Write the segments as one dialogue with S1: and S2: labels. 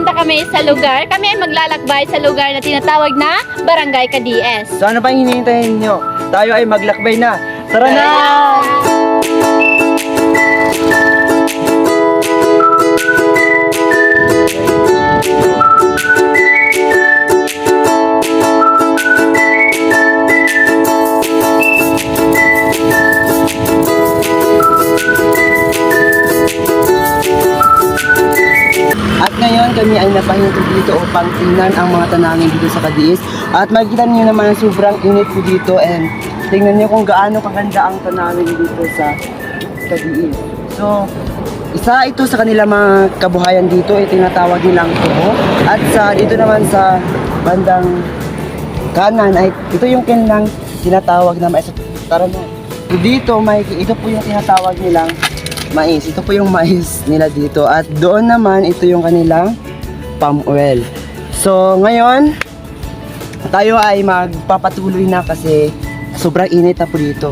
S1: pupunta kami sa lugar. Kami ay maglalakbay sa lugar na tinatawag na Barangay Cadies.
S2: So ano pa yung hinihintay nyo? Tayo ay maglakbay na. Tara na! At ngayon kami ay napahinto dito upang tingnan ang mga tanawin dito sa Cadiz. At makikita niyo naman ang sobrang init po dito and tingnan niyo kung gaano kaganda ang tanawin dito sa Cadiz. So, isa ito sa kanilang mga kabuhayan dito ay tinatawag nilang tuho. At sa dito naman sa bandang kanan ay ito yung kanilang tinatawag na mais. Tara na. Dito ito po yung tinatawag nilang mais. Ito po yung mais nila dito. At doon naman, ito yung kanilang palm oil. So, ngayon, tayo ay magpapatuloy na kasi sobrang init na po dito.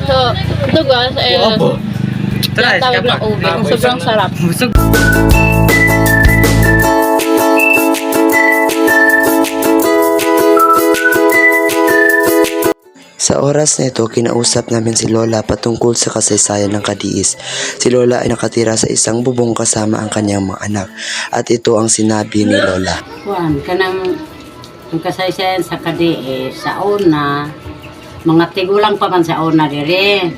S1: So, ito guys, tinatawag na ube. Sobrang sarap.
S3: Sa oras na ito, kinausap namin si Lola patungkol sa kasaysayan ng Cadiz. Si Lola ay nakatira sa isang bubong kasama ang kanyang mga anak. At ito ang sinabi ni Lola.
S4: Kuan, kanang ang kasaysayan sa Cadiz, sa una, mga tigulang pa man sa una dire.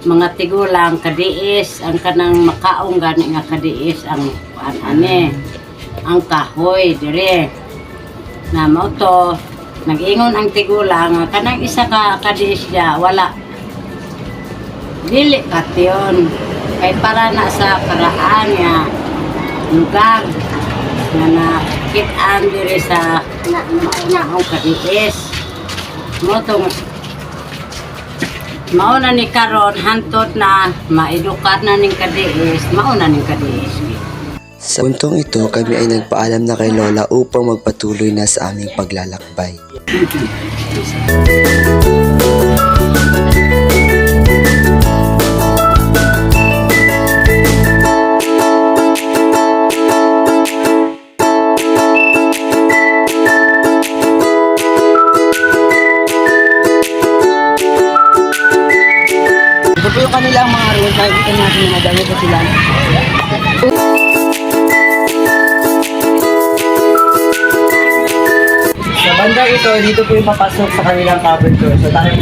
S4: Mga tigulang Cadiz, ang kanang makaong gani nga Cadiz, ang ang kahoy dire. Na mo to, nag-ingon ang tigulang, kanang isa ka Cadiz dia, wala. Dili kation. Kay para na sa karaan niya, lugar na nakitaan dire sa ang Cadiz. Mo to, mauna ni karon hantot na maidukat na ning Cadiz, mauna ning Cadiz.
S3: Sa puntong ito, kami ay nagpaalam na kay Lola upang magpatuloy na sa aming paglalakbay.
S2: Ito po yung kanilang mga rules. Nakikita natin mga dami pa sila. Sa banda ito, dito po yung papasok sa kanilang cover door. So tayo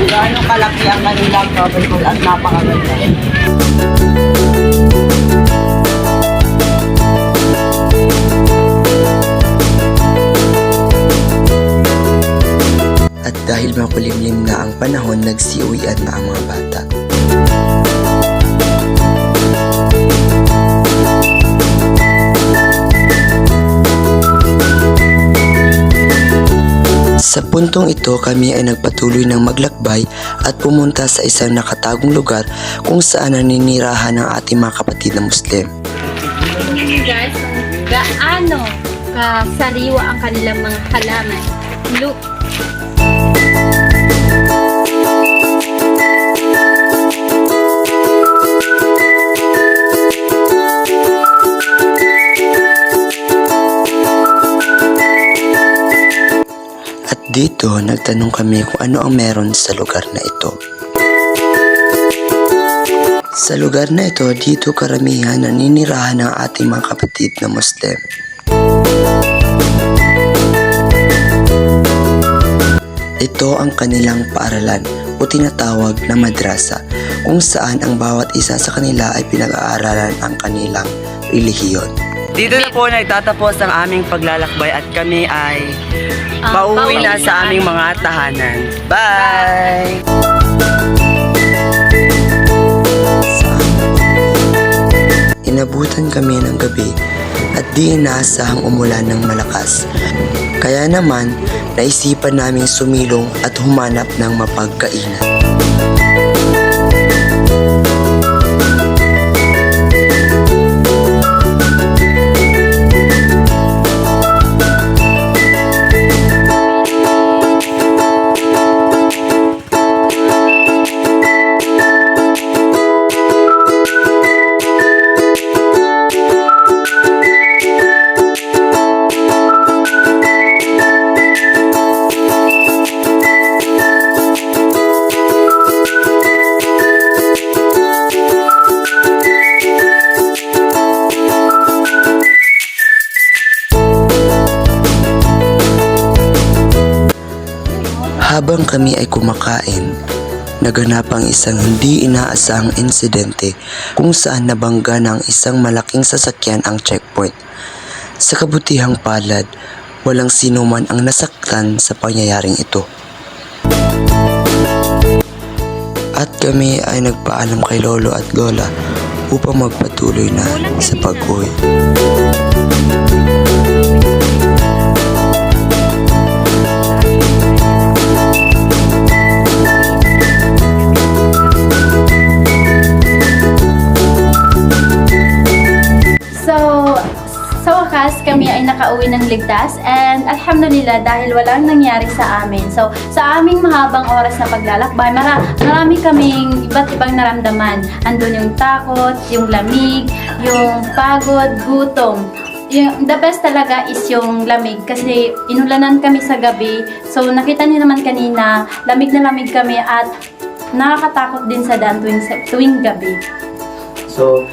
S2: gaano kalaki ang kanilang cover door at napakaganda.
S3: At dahil makulimlim na ang panahon, nagsiuwian na ang mga bata. Sa puntong ito, kami ay nagpatuloy ng maglakbay at pumunta sa isang nakatagong lugar kung saan naninirahan ng ating mga kapatid na Muslim.
S1: Guys, gaano kasariwa ang kanilang mga halaman. Look.
S3: Dito, nagtanong kami kung ano ang meron sa lugar na ito. Sa lugar na ito, dito karamihan naninirahan ng ating mga kapatid na Muslim. Ito ang kanilang paaralan o tinatawag na madrasa, kung saan ang bawat isa sa kanila ay pinag-aaralan ang kanilang relihiyon.
S2: Dito na po nagtatapos ang aming paglalakbay at kami ay pauwi na sa aming mga tahanan. Bye!
S3: Inabutan kami ng gabi at di inaasahang umulan ng malakas. Kaya naman, naisipan naming sumilong at humanap ng mapagkainan. Habang kami ay kumakain, naganap ang isang hindi inaasahang insidente kung saan nabangga ng isang malaking sasakyan ang checkpoint. Sa kabutihang palad, walang sino man ang nasaktan sa pangyayaring ito. At kami ay nagpaalam kay Lolo at Lola upang magpatuloy na sa pag-uwi.
S1: So, sa wakas, kami ay nakauwi ng ligtas and alhamdulillah dahil walang nangyari sa amin. So, sa aming mahabang oras na paglalakbay, marami kaming iba't ibang naramdaman. Andun yung takot, yung lamig, yung pagod, gutom. The best talaga is yung lamig kasi inulanan kami sa gabi. So, nakita niyo naman kanina, lamig na lamig kami at nakakatakot din sa daan tuwing gabi.
S2: So,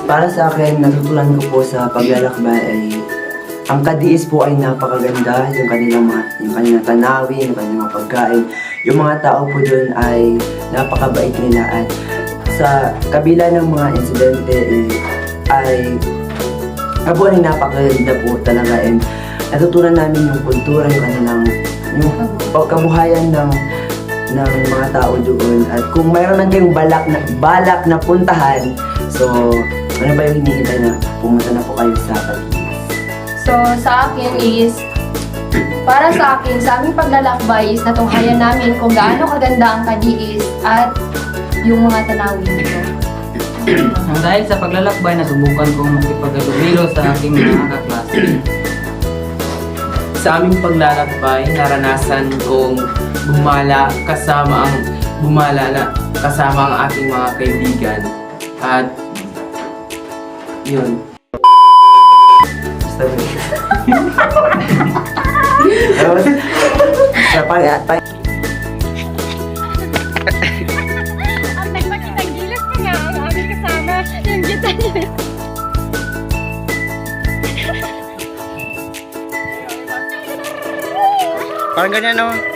S2: para sa akin, natutunan ko po sa paglalakbay ay ang Cadiz po ay napakaganda, yung kanilang tanawin, yung kanilang mga pagkain. Yung mga tao po doon ay napakabait nila at sa kabila ng mga insidente ay kabuuan ay napakaganda po talaga and natutunan namin yung kultura, yung kabuhayan ng mga tao doon at kung mayroon lang kayong balak na puntahan, so ano ba yung hinihintay na pumunta na po kayo sa Cadiz?
S5: So, sa akin is, para sa akin, sa aming paglalakbay is natunghayan namin kung gaano kaganda ang Cadiz at yung mga tanawin nito.
S6: Dahil sa paglalakbay, nasubukan kong makipaghalubilo sa aking mga kaklase.
S7: Sa aming paglalakbay, naranasan kong bumala kasama ang aking mga kaibigan. At yun.
S2: Basta ba? Tapos,
S1: Ang nagpakitang gilas pa nga ang aming kasama, yung gita niya.
S2: parang ganyan no?